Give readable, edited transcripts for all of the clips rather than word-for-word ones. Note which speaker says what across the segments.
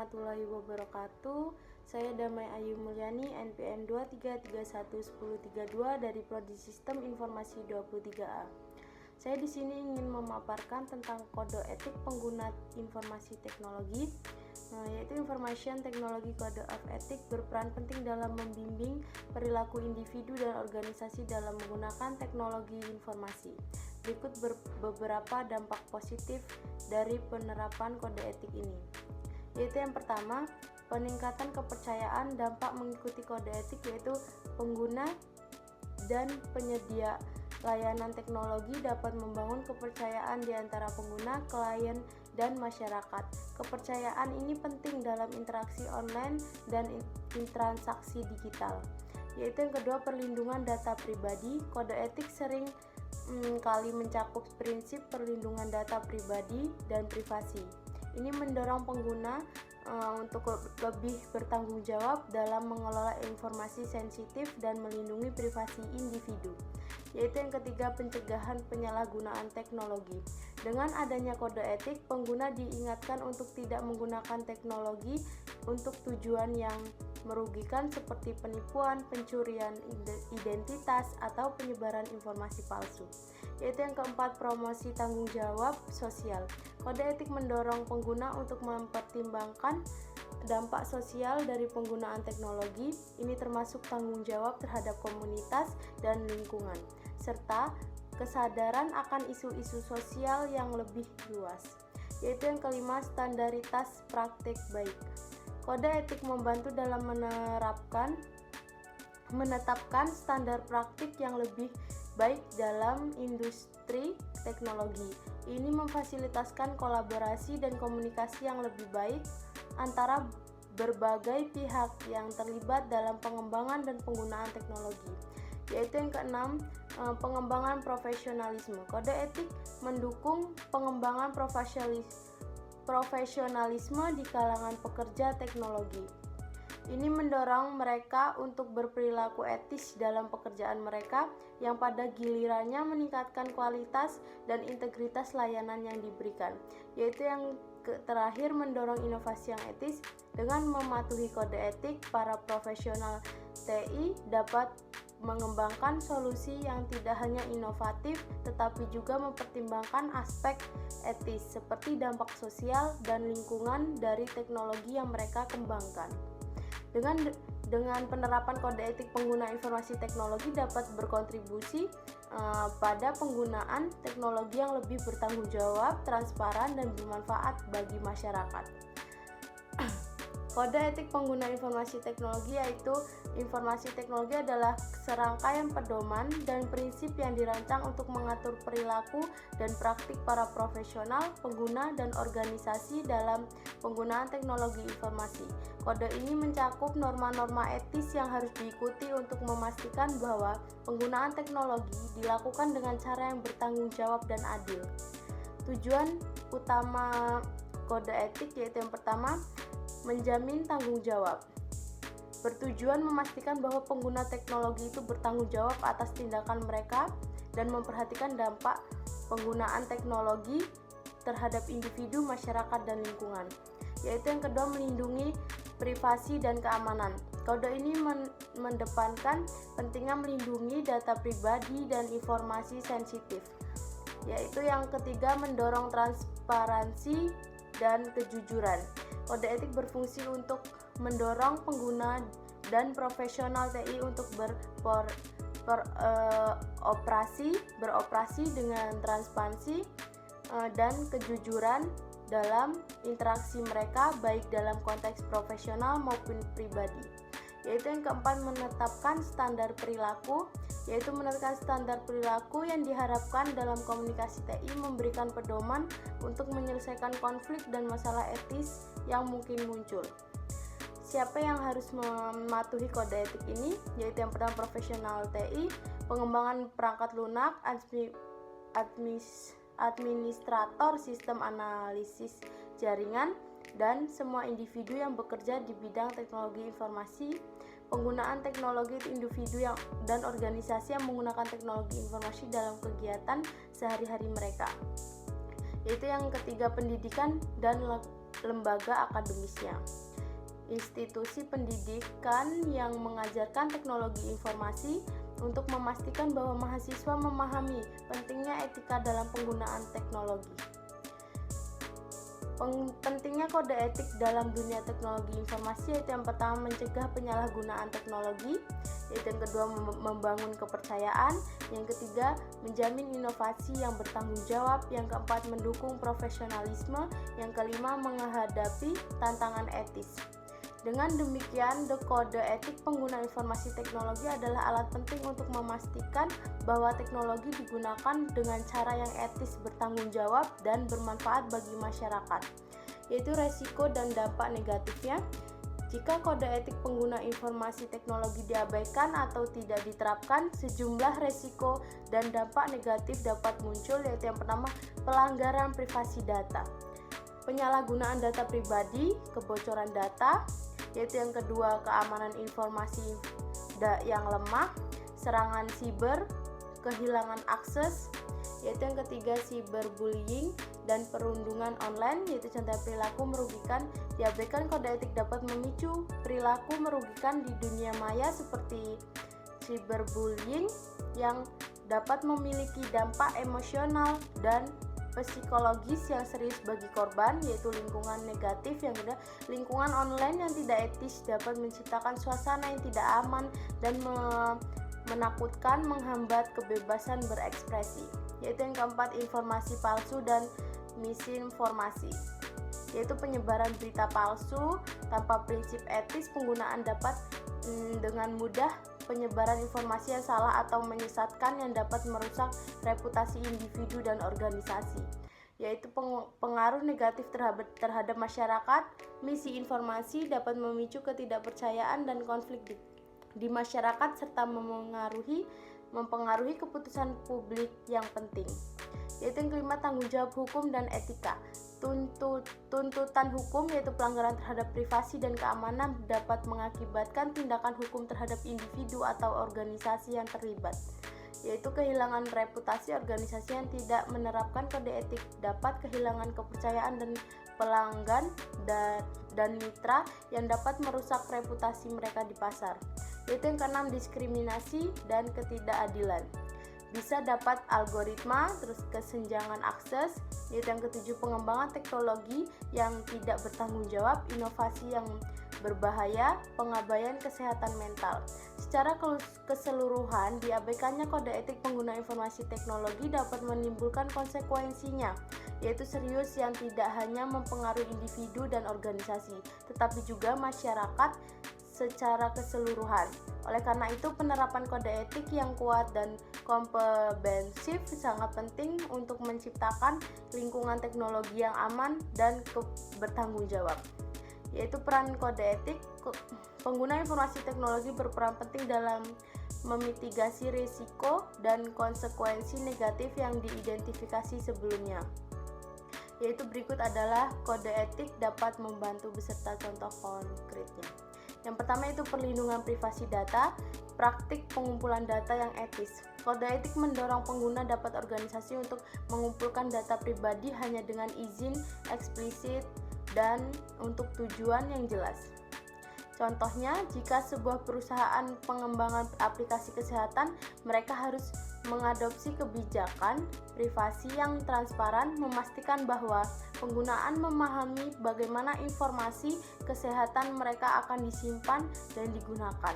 Speaker 1: warahmatullahi wabarakatuh. Saya Damai Ayu Mulyani, NPM 23311032 dari Prodi Sistem Informasi 23A. Saya di sini ingin memaparkan tentang kode etik pengguna informasi teknologi, yaitu Information Technology Code of Ethics berperan penting dalam membimbing perilaku individu dan organisasi dalam menggunakan teknologi informasi. Berikut beberapa dampak positif dari penerapan kode etik ini. Yaitu yang pertama, peningkatan kepercayaan. Dampak mengikuti kode etik yaitu pengguna dan penyedia layanan teknologi dapat membangun kepercayaan di antara pengguna, klien, dan masyarakat. Kepercayaan ini penting dalam interaksi online dan transaksi digital. Yaitu yang kedua, perlindungan data pribadi. Kode etik sering kali mencakup prinsip perlindungan data pribadi dan privasi. Ini mendorong pengguna untuk lebih bertanggung jawab dalam mengelola informasi sensitif dan melindungi privasi individu. Yaitu yang ketiga, pencegahan penyalahgunaan teknologi. Dengan adanya kode etik, pengguna diingatkan untuk tidak menggunakan teknologi untuk tujuan yang merugikan seperti penipuan, pencurian identitas, atau penyebaran informasi palsu. Yaitu yang keempat, promosi tanggung jawab sosial. Kode etik mendorong pengguna untuk mempertimbangkan dampak sosial dari penggunaan teknologi. Ini termasuk tanggung jawab terhadap komunitas dan lingkungan, serta kesadaran akan isu-isu sosial yang lebih luas. Yaitu yang kelima, standaritas praktik baik. Kode etik membantu dalam menetapkan standar praktik yang lebih baik dalam industri teknologi. Ini memfasilitasi kolaborasi dan komunikasi yang lebih baik antara berbagai pihak yang terlibat dalam pengembangan dan penggunaan teknologi. Yaitu yang keenam, pengembangan profesionalisme. Kode etik mendukung pengembangan profesionalisme di kalangan pekerja teknologi. Ini mendorong mereka untuk berperilaku etis dalam pekerjaan mereka, yang pada gilirannya meningkatkan kualitas dan integritas layanan yang diberikan. Yaitu yang terakhir, mendorong inovasi yang etis. Dengan mematuhi kode etik, para profesional TI dapat mengembangkan solusi yang tidak hanya inovatif tetapi juga mempertimbangkan aspek etis seperti dampak sosial dan lingkungan dari teknologi yang mereka kembangkan. Dengan penerapan kode etik, pengguna informasi teknologi dapat berkontribusi pada penggunaan teknologi yang lebih bertanggung jawab, transparan, dan bermanfaat bagi masyarakat. Kode etik pengguna informasi teknologi yaitu informasi teknologi adalah serangkaian pedoman dan prinsip yang dirancang untuk mengatur perilaku dan praktik para profesional, pengguna, dan organisasi dalam penggunaan teknologi informasi. Kode ini mencakup norma-norma etis yang harus diikuti untuk memastikan bahwa penggunaan teknologi dilakukan dengan cara yang bertanggung jawab dan adil. Tujuan utama kode etik yaitu yang pertama, menjamin tanggung jawab. Bertujuan memastikan bahwa pengguna teknologi itu bertanggung jawab atas tindakan mereka dan memperhatikan dampak penggunaan teknologi terhadap individu, masyarakat, dan lingkungan. Yaitu yang kedua, melindungi privasi dan keamanan. Kode ini mendepankan pentingnya melindungi data pribadi dan informasi sensitif. Yaitu yang ketiga, mendorong transparansi dan kejujuran. Kode etik berfungsi untuk mendorong pengguna dan profesional TI untuk beroperasi dengan transparansi dan kejujuran dalam interaksi mereka, baik dalam konteks profesional maupun pribadi. Yaitu yang keempat, menetapkan standar perilaku. Yaitu menetapkan standar perilaku yang diharapkan dalam komunikasi TI memberikan pedoman untuk menyelesaikan konflik dan masalah etis yang mungkin muncul. Siapa yang harus mematuhi kode etik ini? Yaitu yang pertama, profesional TI, pengembangan perangkat lunak, administrator sistem analisis jaringan, dan semua individu yang bekerja di bidang teknologi informasi. Penggunaan teknologi individu dan organisasi yang menggunakan teknologi informasi dalam kegiatan sehari-hari mereka. Yaitu yang ketiga, pendidikan dan lembaga akademisnya. Institusi pendidikan yang mengajarkan teknologi informasi untuk memastikan bahwa mahasiswa memahami pentingnya etika dalam penggunaan teknologi. Pentingnya kode etik dalam dunia teknologi informasi yaitu yang pertama mencegah penyalahgunaan teknologi, yaitu yang kedua membangun kepercayaan, yang ketiga menjamin inovasi yang bertanggung jawab, yang keempat mendukung profesionalisme, yang kelima menghadapi tantangan etis. Dengan demikian, kode etik pengguna informasi teknologi adalah alat penting untuk memastikan bahwa teknologi digunakan dengan cara yang etis, bertanggung jawab, dan bermanfaat bagi masyarakat, yaitu resiko dan dampak negatifnya. Jika kode etik pengguna informasi teknologi diabaikan atau tidak diterapkan, sejumlah resiko dan dampak negatif dapat muncul, yaitu yang pertama, pelanggaran privasi data, penyalahgunaan data pribadi, kebocoran data, yaitu yang kedua keamanan informasi yang lemah, serangan siber, kehilangan akses, yaitu yang ketiga cyberbullying dan perundungan online, yaitu contoh perilaku merugikan. Diabaikan kode etik dapat memicu perilaku merugikan di dunia maya seperti cyberbullying yang dapat memiliki dampak emosional dan psikologis yang serius bagi korban, yaitu lingkungan negatif. Yang kedua, lingkungan online yang tidak etis dapat menciptakan suasana yang tidak aman dan menakutkan, menghambat kebebasan berekspresi, yaitu yang keempat informasi palsu dan misinformasi, yaitu penyebaran berita palsu tanpa prinsip etis. Penggunaan dapat dengan mudah penyebaran informasi yang salah atau menyesatkan yang dapat merusak reputasi individu dan organisasi, yaitu pengaruh negatif terhadap masyarakat. Misi informasi dapat memicu ketidakpercayaan dan konflik di masyarakat serta mempengaruhi keputusan publik yang penting, yaitu yang kelima tanggung jawab hukum dan etika. Tuntutan hukum, yaitu pelanggaran terhadap privasi dan keamanan, dapat mengakibatkan tindakan hukum terhadap individu atau organisasi yang terlibat, yaitu kehilangan reputasi. Organisasi yang tidak menerapkan kode etik dapat kehilangan kepercayaan dan pelanggan dan mitra yang dapat merusak reputasi mereka di pasar, yaitu yang keenam diskriminasi dan ketidakadilan. Bisa dapat algoritma, terus kesenjangan akses, yaitu yang ketujuh pengembangan teknologi yang tidak bertanggung jawab, inovasi yang berbahaya, pengabaian kesehatan mental. Secara keseluruhan, diabaikannya kode etik pengguna informasi teknologi dapat menimbulkan konsekuensinya, yaitu serius yang tidak hanya mempengaruhi individu dan organisasi, tetapi juga masyarakat secara keseluruhan. Oleh karena itu, penerapan kode etik yang kuat dan komprehensif sangat penting untuk menciptakan lingkungan teknologi yang aman dan bertanggung jawab. Yaitu peran kode etik, pengguna informasi teknologi berperan penting dalam memitigasi risiko dan konsekuensi negatif yang diidentifikasi sebelumnya. Yaitu berikut adalah kode etik dapat membantu beserta contoh konkretnya. Yang pertama itu perlindungan privasi data, praktik pengumpulan data yang etis. Kode etik mendorong pengguna dapat organisasi untuk mengumpulkan data pribadi hanya dengan izin eksplisit dan untuk tujuan yang jelas. Contohnya, jika sebuah perusahaan pengembangan aplikasi kesehatan, mereka harus mengadopsi kebijakan privasi yang transparan, memastikan bahwa penggunaan memahami bagaimana informasi kesehatan mereka akan disimpan dan digunakan.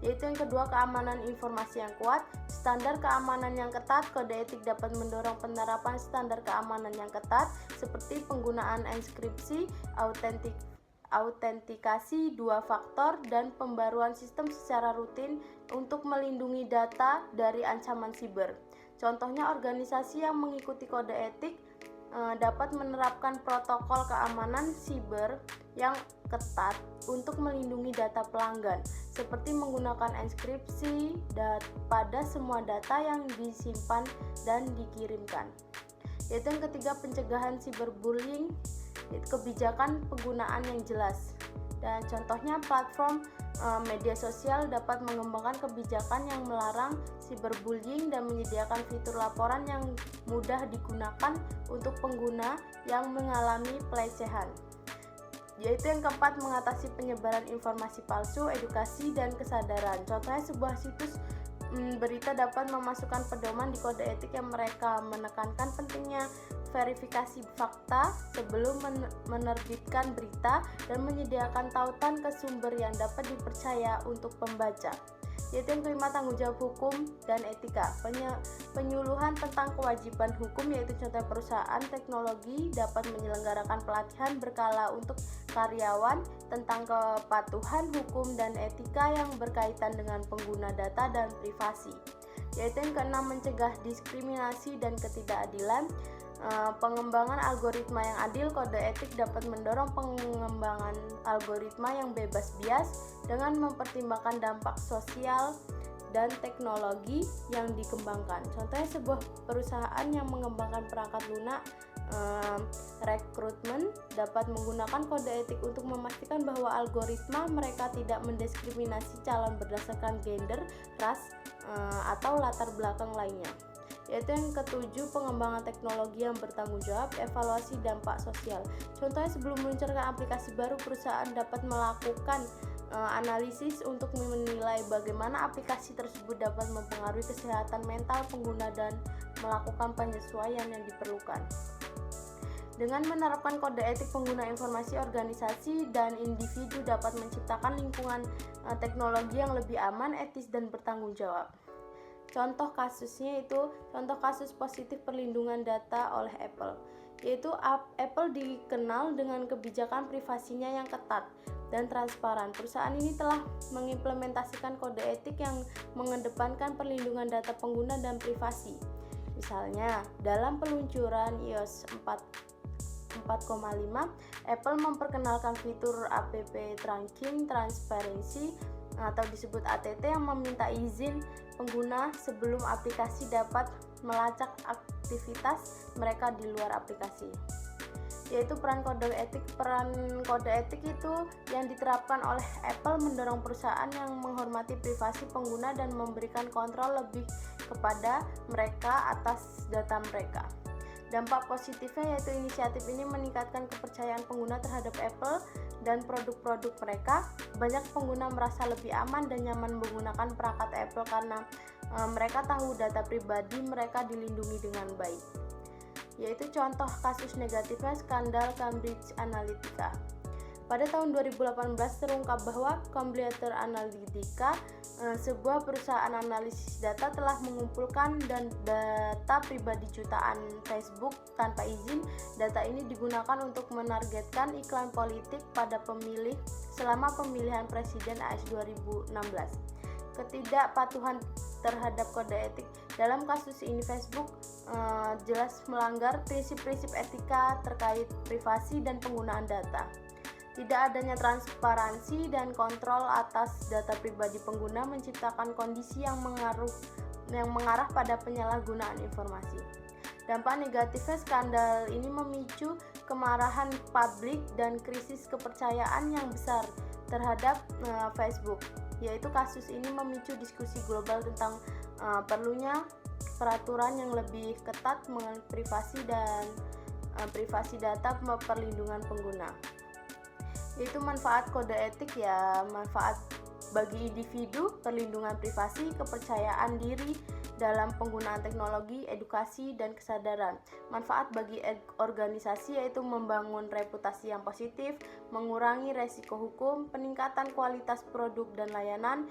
Speaker 1: Yaitu yang kedua, keamanan informasi yang kuat, standar keamanan yang ketat. Kode etik dapat mendorong penerapan standar keamanan yang ketat seperti penggunaan enkripsi, autentikasi dua faktor, dan pembaruan sistem secara rutin untuk melindungi data dari ancaman siber. Contohnya, organisasi yang mengikuti kode etik dapat menerapkan protokol keamanan siber yang ketat untuk melindungi data pelanggan, seperti menggunakan enkripsi pada semua data yang disimpan dan dikirimkan. Yaitu yang ketiga, pencegahan cyberbullying, kebijakan penggunaan yang jelas. Dan contohnya, platform media sosial dapat mengembangkan kebijakan yang melarang cyberbullying dan menyediakan fitur laporan yang mudah digunakan untuk pengguna yang mengalami pelecehan. Yaitu yang keempat, mengatasi penyebaran informasi palsu, edukasi, dan kesadaran. Contohnya, sebuah situs berita dapat memasukkan pedoman di kode etik yang mereka menekankan pentingnya verifikasi fakta sebelum menerbitkan berita dan menyediakan tautan ke sumber yang dapat dipercaya untuk pembaca. Yaitu yang kelima, tanggung jawab hukum dan etika. Penyuluhan tentang kewajiban hukum, yaitu contoh perusahaan teknologi dapat menyelenggarakan pelatihan berkala untuk karyawan tentang kepatuhan hukum dan etika yang berkaitan dengan pengguna data dan privasi. Yaitu yang keenam, mencegah diskriminasi dan ketidakadilan. Pengembangan algoritma yang adil. Kode etik dapat mendorong pengembangan algoritma yang bebas bias dengan mempertimbangkan dampak sosial dan teknologi yang dikembangkan. Contohnya, sebuah perusahaan yang mengembangkan perangkat lunak rekrutmen dapat menggunakan kode etik untuk memastikan bahwa algoritma mereka tidak mendiskriminasi calon berdasarkan gender, ras, atau latar belakang lainnya. Yaitu yang ketujuh, pengembangan teknologi yang bertanggung jawab, evaluasi dampak sosial. Contohnya, sebelum meluncurkan aplikasi baru, perusahaan dapat melakukan analisis untuk menilai bagaimana aplikasi tersebut dapat mempengaruhi kesehatan mental pengguna dan melakukan penyesuaian yang diperlukan. Dengan menerapkan kode etik pengguna informasi, organisasi dan individu dapat menciptakan lingkungan teknologi yang lebih aman, etis, dan bertanggung jawab. Contoh kasusnya itu contoh kasus positif perlindungan data oleh Apple, yaitu Apple dikenal dengan kebijakan privasinya yang ketat dan transparan. Perusahaan ini telah mengimplementasikan kode etik yang mengedepankan perlindungan data pengguna dan privasi. Misalnya, dalam peluncuran iOS 4.5, Apple memperkenalkan fitur App Tracking Transparency atau disebut ATT yang meminta izin pengguna sebelum aplikasi dapat melacak aktivitas mereka di luar aplikasi. Yaitu peran kode etik itu yang diterapkan oleh Apple mendorong perusahaan yang menghormati privasi pengguna dan memberikan kontrol lebih kepada mereka atas data mereka. Dampak positifnya yaitu inisiatif ini meningkatkan kepercayaan pengguna terhadap Apple dan produk-produk mereka. Banyak pengguna merasa lebih aman dan nyaman menggunakan perangkat Apple karena mereka tahu data pribadi mereka dilindungi dengan baik. Yaitu contoh kasus negatifnya skandal Cambridge Analytica. Pada tahun 2018 terungkap bahwa Cambridge Analytica, sebuah perusahaan analisis data, telah mengumpulkan data pribadi jutaan Facebook tanpa izin. Data ini digunakan untuk menargetkan iklan politik pada pemilih selama pemilihan presiden AS 2016. Ketidakpatuhan terhadap kode etik. Dalam kasus ini Facebook jelas melanggar prinsip-prinsip etika terkait privasi dan penggunaan data. Tidak adanya transparansi dan kontrol atas data pribadi pengguna menciptakan kondisi yang mengarah pada penyalahgunaan informasi. Dampak negatifnya, skandal ini memicu kemarahan publik dan krisis kepercayaan yang besar terhadap Facebook. Yaitu kasus ini memicu diskusi global tentang perlunya peraturan yang lebih ketat mengenai privasi dan privasi data perlindungan pengguna. Yaitu manfaat kode etik manfaat bagi individu, perlindungan privasi, kepercayaan diri dalam penggunaan teknologi, edukasi, dan kesadaran. Manfaat bagi organisasi yaitu membangun reputasi yang positif, mengurangi resiko hukum, peningkatan kualitas produk dan layanan.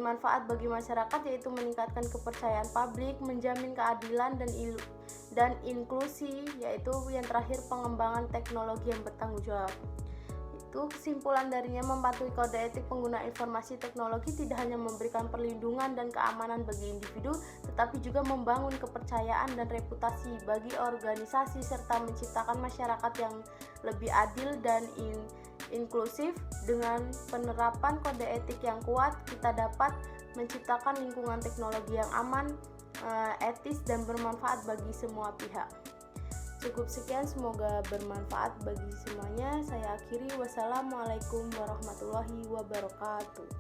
Speaker 1: Manfaat bagi masyarakat yaitu meningkatkan kepercayaan publik, menjamin keadilan dan inklusi, yaitu yang terakhir pengembangan teknologi yang bertanggung jawab. Itu kesimpulan darinya, mematuhi kode etik pengguna informasi teknologi tidak hanya memberikan perlindungan dan keamanan bagi individu, tetapi juga membangun kepercayaan dan reputasi bagi organisasi serta menciptakan masyarakat yang lebih adil dan inklusif. Dengan penerapan kode etik yang kuat, kita dapat menciptakan lingkungan teknologi yang aman, etis, dan bermanfaat bagi semua pihak. Cukup sekian, semoga bermanfaat bagi semuanya. Saya akhiri. Wassalamualaikum warahmatullahi wabarakatuh.